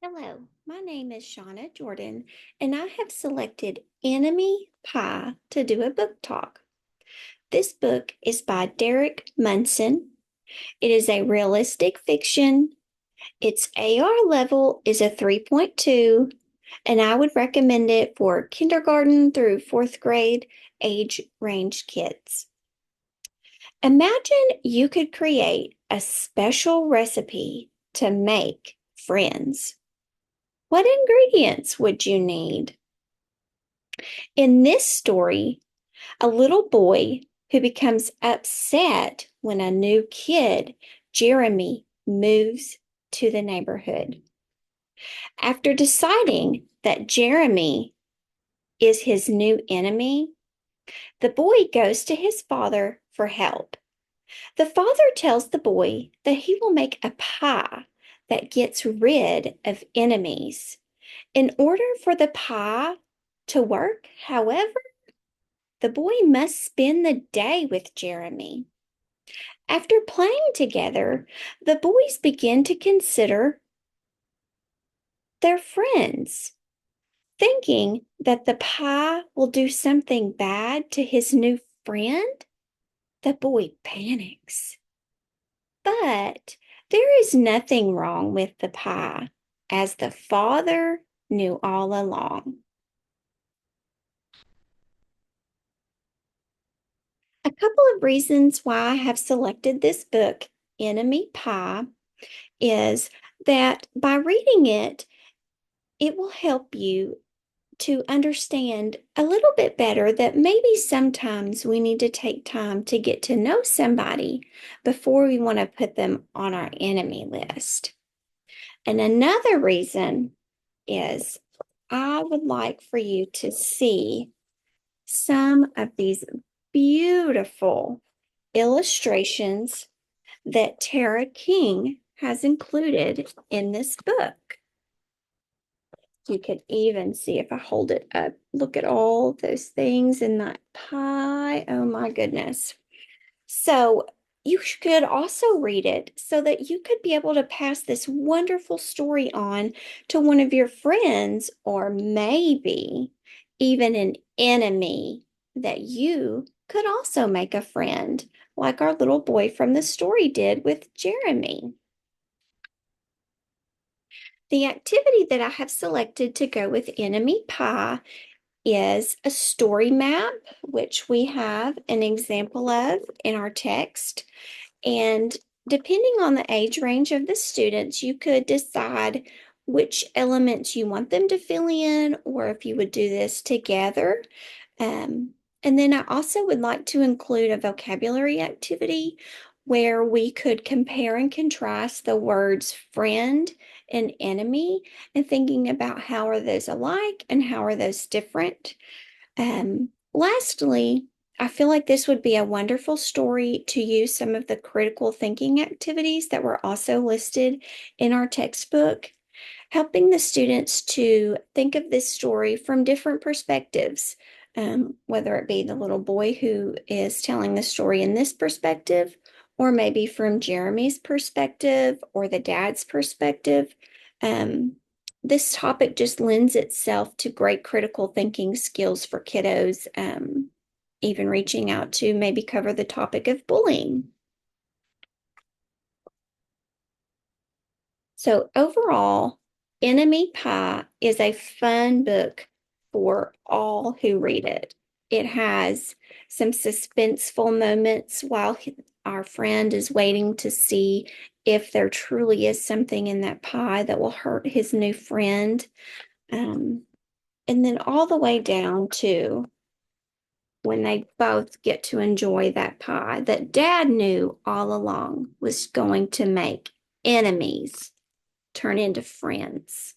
Hello, my name is Shauna Jordan, and I have selected Enemy Pie to do a book talk. This book is by Derek Munson. It is a realistic fiction. Its AR level is a 3.2, and I would recommend it for kindergarten through fourth grade age range kids. Imagine you could create a special recipe to make friends. What ingredients would you need? In this story, a little boy who becomes upset when a new kid, Jeremy, moves to the neighborhood. After deciding that Jeremy is his new enemy, the boy goes to his father for help. The father tells the boy that he will make a pie that gets rid of enemies. In order for the pie to work, however, the boy must spend the day with Jeremy. After playing together, the boys begin to consider their friends. Thinking that the pie will do something bad to his new friend, the boy panics. But there is nothing wrong with the pie, as the father knew all along. A couple of reasons why I have selected this book, Enemy Pie, is that by reading it, it will help you to understand a little bit better that maybe sometimes we need to take time to get to know somebody before we want to put them on our enemy list. And another reason is I would like for you to see some of these beautiful illustrations that Tara King has included in this book. You could even see if I hold it up. Look at all those things in that pie. Oh my goodness. So you could also read it so that you could be able to pass this wonderful story on to one of your friends or maybe even an enemy that you could also make a friend, like our little boy from the story did with Jeremy. The activity that I have selected to go with Enemy Pie is a story map, which we have an example of in our text. And depending on the age range of the students, you could decide which elements you want them to fill in, or if you would do this together. And then I also would like to include a vocabulary activity where we could compare and contrast the words friend and enemy and thinking about how are those alike and how are those different. Lastly, I feel like this would be a wonderful story to use some of the critical thinking activities that were also listed in our textbook, helping the students to think of this story from different perspectives, whether it be the little boy who is telling the story in this perspective, or maybe from Jeremy's perspective or the dad's perspective. This topic just lends itself to great critical thinking skills for kiddos, even reaching out to maybe cover the topic of bullying. So overall, Enemy Pie is a fun book for all who read it. It has some suspenseful moments while our friend is waiting to see if there truly is something in that pie that will hurt his new friend. And then all the way down to when they both get to enjoy that pie that dad knew all along was going to make enemies turn into friends.